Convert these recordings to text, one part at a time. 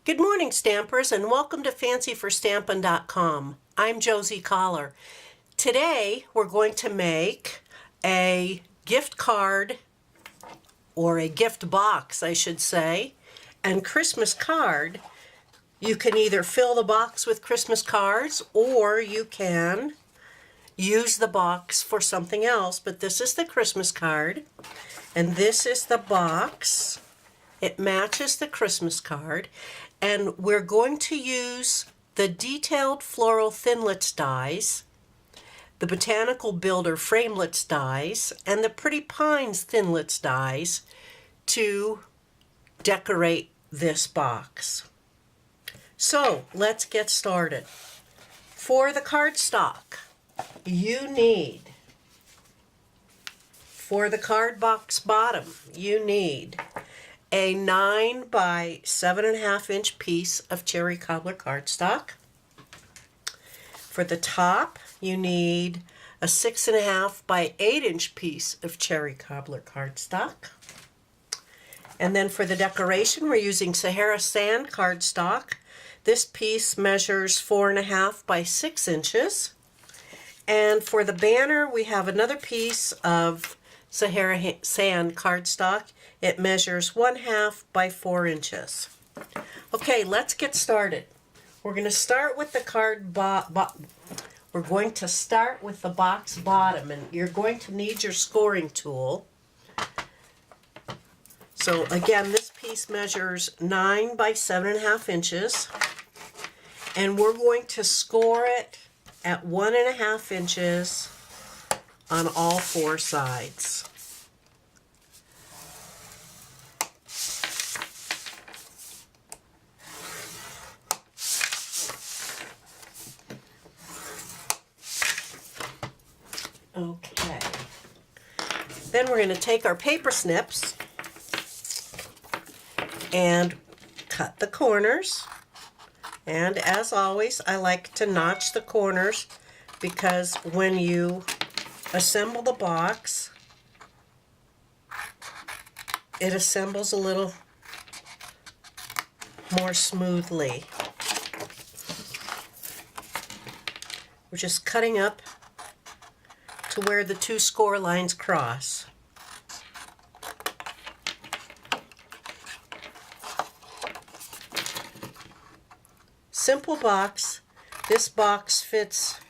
Good morning, Stampers, and welcome to FancyForStampin.com. I'm Adamson-Cauler. Today, we're going to make a gift card, or a gift box, I should say, and Christmas card. You can either fill the box with Christmas cards, or you can use the box for something else. But this is the Christmas card, and this is the box. It matches the Christmas card. And we're going to use the detailed Floral Thinlits dies, the Botanical Builder Framelits dies, and the pretty Pines Thinlits dies to decorate this box. So let's get started. For the cardstock, you need, for the card box bottom, you need a 9 by 7.5 inch piece of cherry cobbler cardstock. For the top, you need a 6.5 by 8 inch piece of cherry cobbler cardstock. And then for the decoration, we're using Sahara sand cardstock. This piece measures 4.5 by 6 inches. And for the banner, we have another piece of Sahara sand cardstock. It measures 1/2 by 4 inches. Okay, let's get started. We're going to start with the we're going to start with the box bottom, and you're going to need your scoring tool. So again, this piece measures 9 by 7.5 inches, and we're going to score it at 1.5 inches on all 4 sides. Okay. Then we're going to take our paper snips and cut the corners. And as always, I like to notch the corners because when you assemble the box, it assembles a little more smoothly. We're just cutting up to where the 2 score lines cross. Simple box. This box fits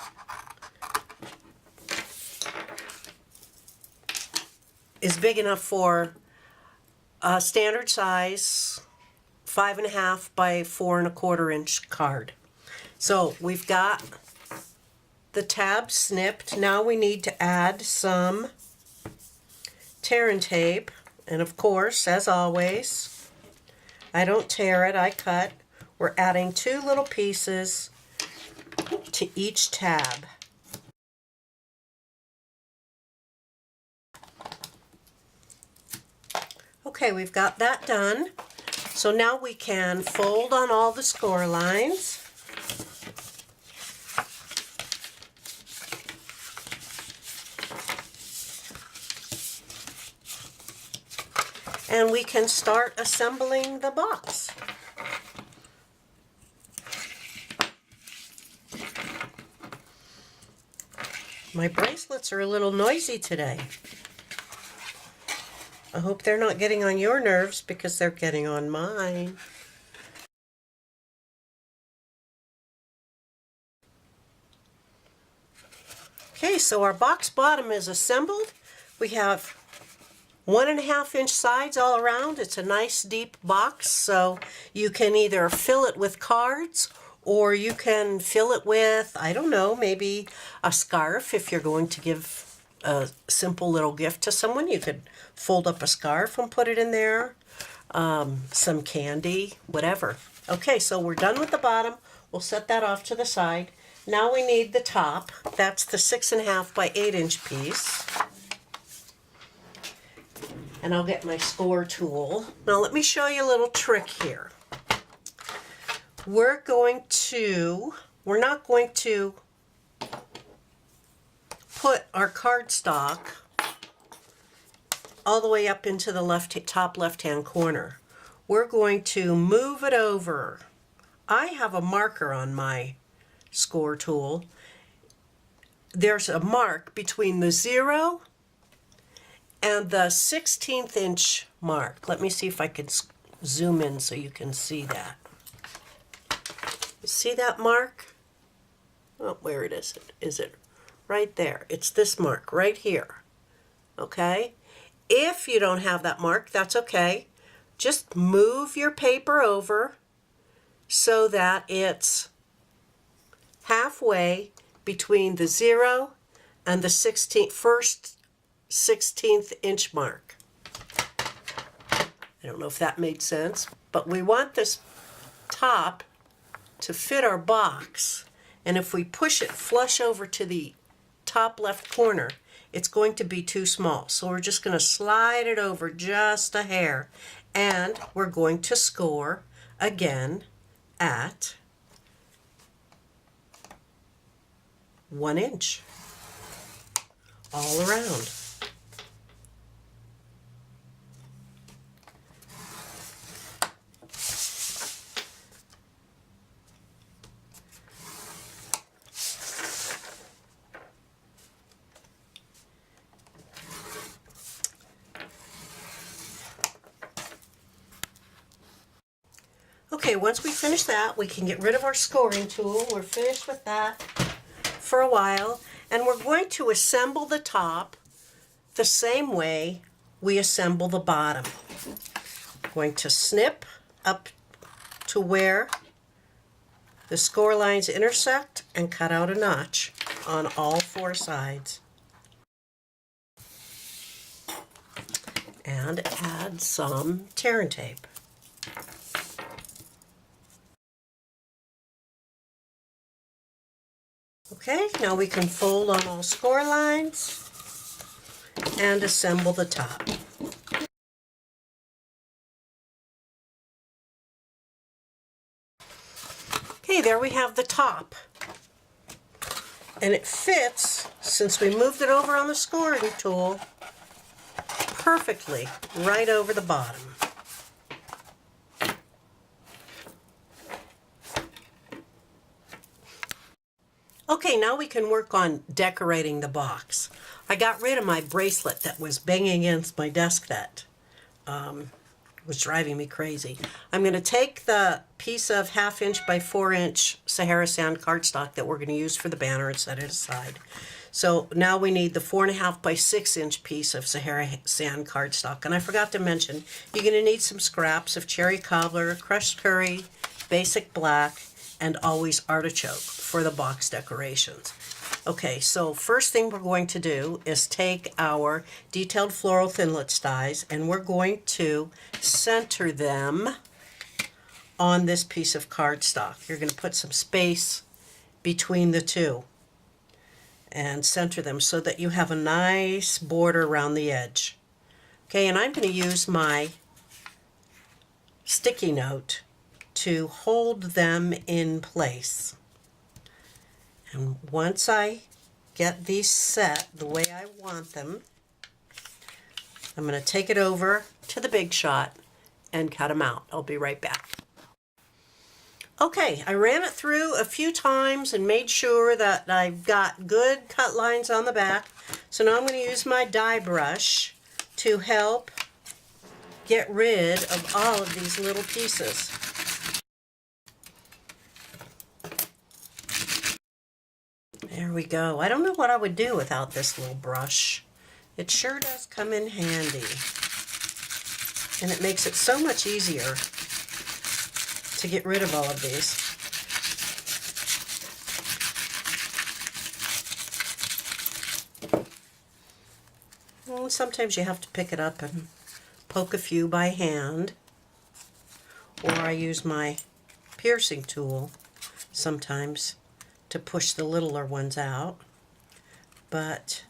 is big enough for a standard size 5.5 by 4.25 inch card. So we've got the tab snipped. Now we need to add some tear and tape, and of course, as always, I don't tear it, I cut. We're adding 2 little pieces to each tab. Okay, we've got that done. So now we can fold on all the score lines. And we can start assembling the box. My bracelets are a little noisy today. I hope they're not getting on your nerves because they're getting on mine. Okay, so our box bottom is assembled. We have 1.5 inch sides all around. It's a nice deep box, so you can either fill it with cards or you can fill it with, I don't know, maybe a scarf. If you're going to give a simple little gift to someone, you could fold up a scarf and put it in there. Some candy, whatever. Okay, so we're done with the bottom. We'll set that off to the side. Now we need the top. That's the 6.5 by 8 inch piece. And I'll get my score tool. Now let me show you a little trick here. We're not going to put our cardstock all the way up into the top left-hand corner. we're going to move it over. I have a marker on my score tool. There's a mark between the 0 and the 16th inch mark. Let me see if I can zoom in so you can see that. You see that mark? Oh, where it is? Is it right there? It's this mark right here. Okay? If you don't have that mark, that's okay. Just move your paper over so that it's halfway between the 0 and the first 16th inch mark. I don't know if that made sense, but we want this top to fit our box, and if we push it flush over to the top left corner, it's going to be too small. So we're just going to slide it over just a hair, and we're going to score again at 1 inch all around. Okay, once we finish that, we can get rid of our scoring tool. We're finished with that for a while, and we're going to assemble the top the same way we assemble the bottom. I'm going to snip up to where the score lines intersect and cut out a notch on all 4 sides. And add some tear tape. Okay, now we can fold on all score lines and assemble the top. Okay, there we have the top. And it fits, since we moved it over on the scoring tool, perfectly right over the bottom. Okay, now we can work on decorating the box. I got rid of my bracelet that was banging against my desk that was driving me crazy. I'm going to take the piece of 1/2 inch by 4 inch Sahara sand cardstock that we're going to use for the banner and set it aside. So now we need the 4.5 by 6 inch piece of Sahara sand cardstock. And I forgot to mention, you're going to need some scraps of cherry cobbler, crushed curry, basic black, and always artichoke for the box decorations. Okay, so first thing we're going to do is take our detailed Floral Thinlits dies, and we're going to center them on this piece of cardstock. You're going to put some space between the two and center them so that you have a nice border around the edge. Okay, and I'm going to use my sticky note to hold them in place. And once I get these set the way I want them, I'm going to take it over to the Big Shot and cut them out. I'll be right back. Okay, I ran it through a few times and made sure that I've got good cut lines on the back. So now I'm going to use my die brush to help get rid of all of these little pieces. There we go. I don't know what I would do without this little brush. It sure does come in handy. And it makes it so much easier to get rid of all of these. Well, sometimes you have to pick it up and poke a few by hand, or I use my piercing tool sometimes to push the littler ones out. But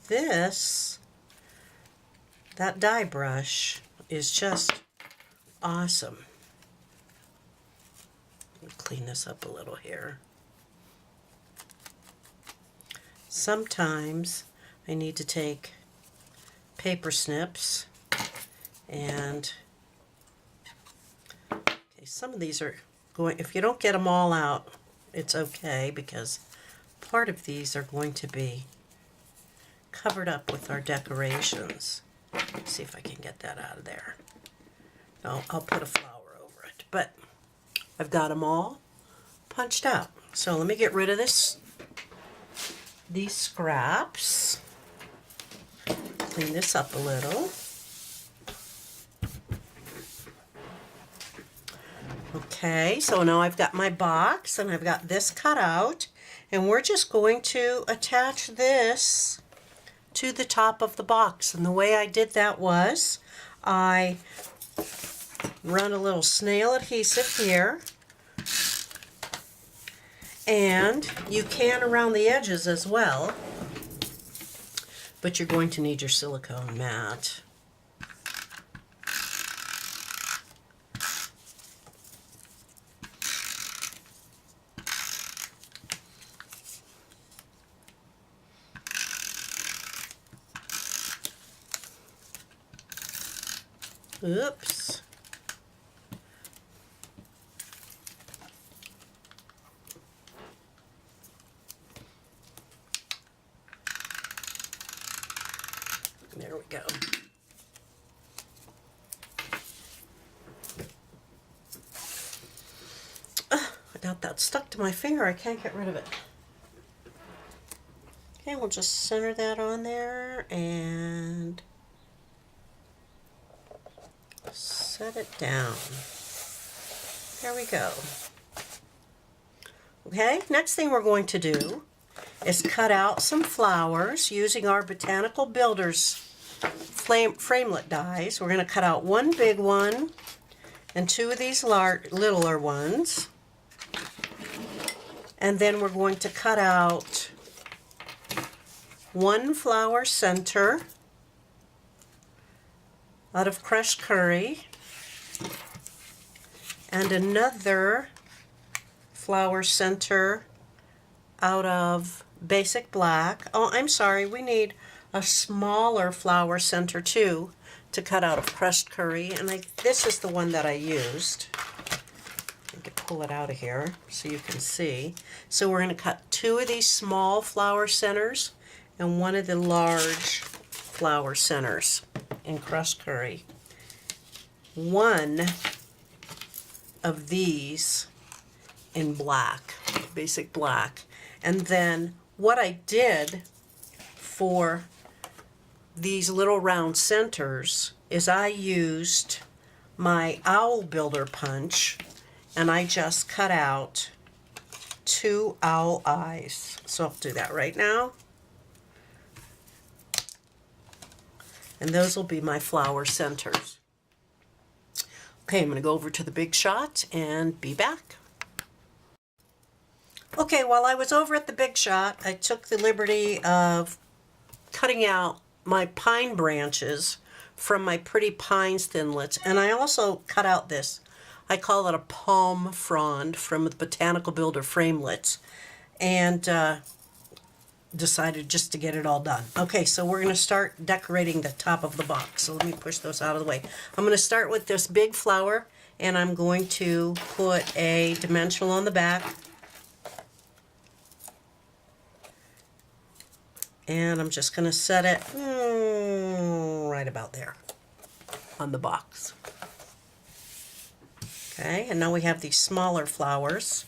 that die brush is just awesome. Clean this up a little here. Sometimes I need to take paper snips and Some of these are going, if you don't get them all out, it's okay, because part of these are going to be covered up with our decorations. Let's see if I can get that out of there. No, I'll put a flower over it, but I've got them all punched out. So let me get rid of these scraps. Clean this up a little. Okay, so now I've got my box and I've got this cut out, and we're just going to attach this to the top of the box. And the way I did that was I run a little snail adhesive here, and you can around the edges as well, but you're going to need your silicone mat. Oops. There we go. I got that stuck to my finger. I can't get rid of it. Okay, we'll just center that on there and set it down. There we go. Okay, next thing we're going to do is cut out some flowers using our Botanical Builders Framelit dies. We're going to cut out one big one and two of these littler ones. And then we're going to cut out one flower center out of crushed curry and another flower center out of basic black. Oh, I'm sorry, we need a smaller flower center too to cut out of crushed curry, and this is the one that I used. I can pull it out of here so you can see. So we're going to cut two of these small flower centers and one of the large flower centers in crushed curry. One of these in black, basic black. And then what I did for these little round centers is I used my owl builder punch and I just cut out two owl eyes. So I'll do that right now. And those will be my flower centers. Okay, I'm going to go over to the big shot and be back. Okay, while I was over at the big shot, I took the liberty of cutting out my pine branches from my pretty Pines Thinlits, and I also cut out this. I call it a palm frond from the Botanical Builder Framelits, and decided just to get it all done. Okay, so we're going to start decorating the top of the box. So let me push those out of the way. I'm going to start with this big flower, and I'm going to put a dimensional on the back. And I'm just going to set it right about there on the box. Okay, and now we have these smaller flowers.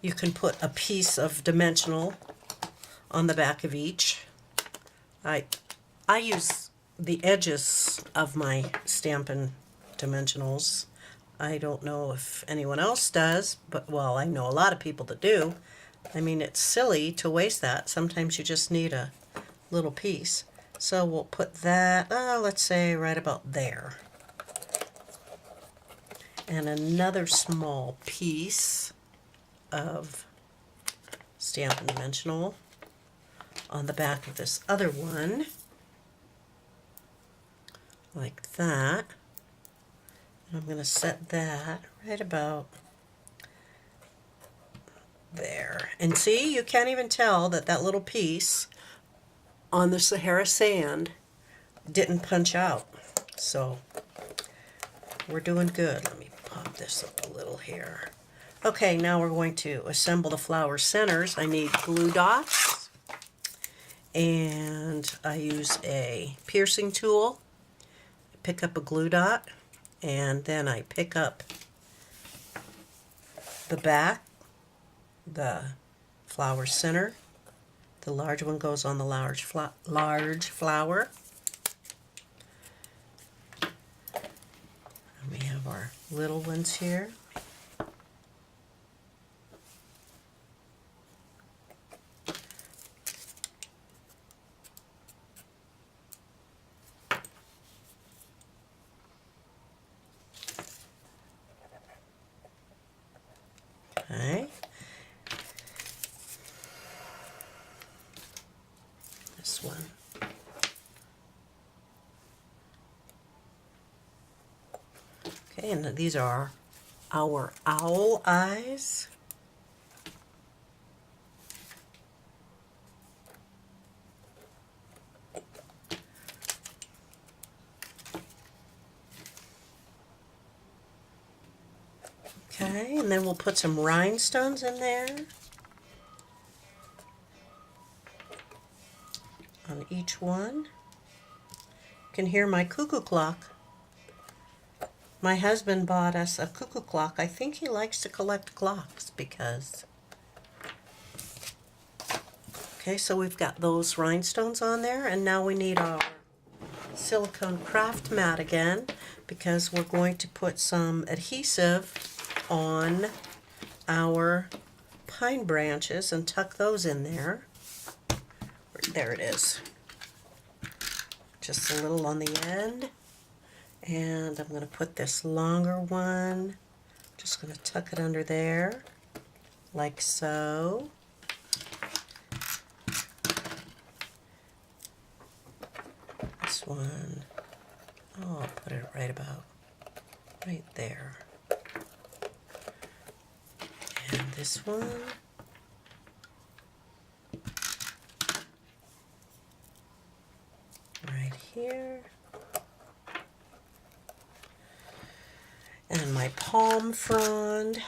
You can put a piece of dimensional on the back of each. I use the edges of my Stampin' dimensionals. I don't know if anyone else does, but well, I know a lot of people that do. I mean, it's silly to waste that. Sometimes you just need a little piece. So we'll put that, let's say right about there. And another small piece of Stampin' Dimensional on the back of this other one, like that. And I'm going to set that right about there. And see, you can't even tell that that little piece on the Sahara sand didn't punch out. So we're doing good. Let me pop this up a little here. Okay, now we're going to assemble the flower centers. I need glue dots, and I use a piercing tool. Pick up a glue dot, and then I pick up the back, the flower center. The large one goes on the large flower. And we have our little ones here. Okay. This one. Okay, and these are our owl eyes. Okay, and then we'll put some rhinestones in there on each one. You can hear my cuckoo clock. My husband bought us a cuckoo clock. I think he likes to collect clocks because... Okay, so we've got those rhinestones on there, and now we need our silicone craft mat again because we're going to put some adhesive on our pine branches and tuck those in there. There it is. Just a little on the end. And I'm going to put this longer one, just going to tuck it under there, like so. This one, oh, I'll put it right about right there. And this one. Right here. And my palm frond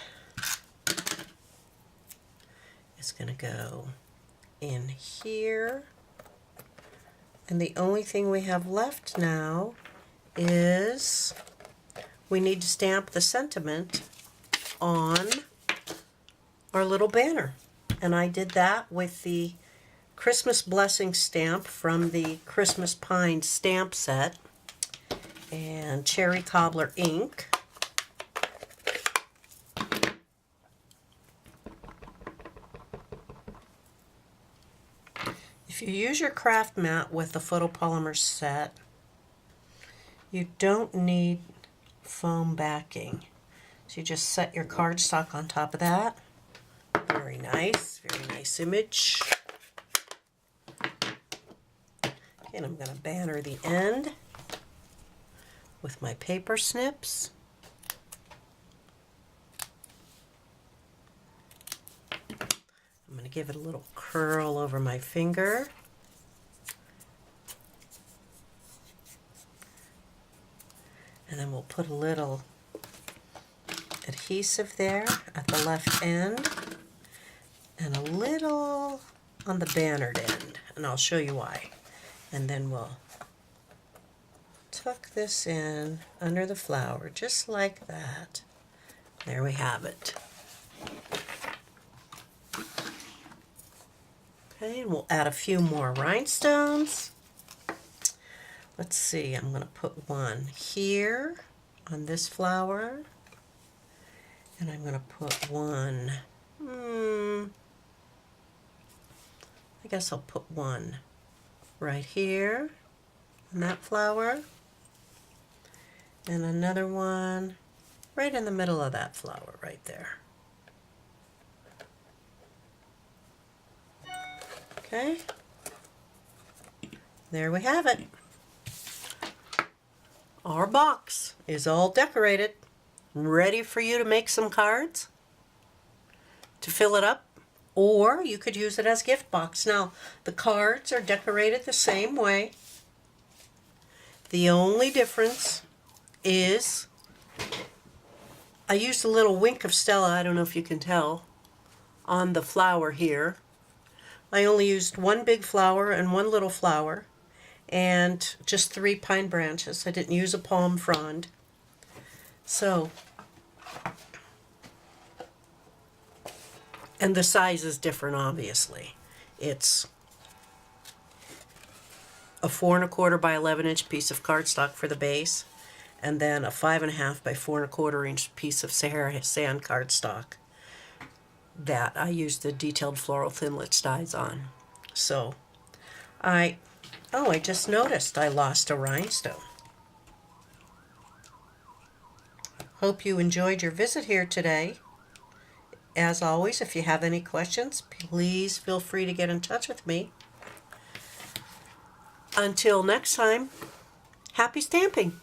is going to go in here. And the only thing we have left now is we need to stamp the sentiment on our little banner. And I did that with the Christmas Blessing stamp from the Christmas Pines stamp set and cherry cobbler ink. If you use your craft mat with the Photopolymer set, you don't need foam backing. So you just set your cardstock on top of that. Very nice image. And I'm going to banner the end with my paper snips. I'm going to give it a little curl over my finger. And then we'll put a little adhesive there at the left end and a little on the bannered end, and I'll show you why. And then we'll tuck this in under the flower just like that. There we have it. Okay, and we'll add a few more rhinestones. Let's see, I'm going to put one here on this flower, and I'm going to put one, I guess I'll put one right here on that flower, and another one right in the middle of that flower right there. Okay, there we have it. Our box is all decorated, ready for you to make some cards, to fill it up, or you could use it as a gift box. Now, the cards are decorated the same way. The only difference is I used a little wink of Stella, I don't know if you can tell, on the flower here. I only used one big flower and one little flower, and just 3 pine branches. I didn't use a palm frond. So, and the size is different, obviously. It's a 4 1/4 by 11-inch piece of cardstock for the base, and then a 5 1/2 by 4 1/4-inch piece of Sahara sand cardstock that I used the detailed Floral Thinlits dies on. So, I just noticed I lost a rhinestone. Hope you enjoyed your visit here today. As always, if you have any questions, please feel free to get in touch with me. Until next time, happy stamping!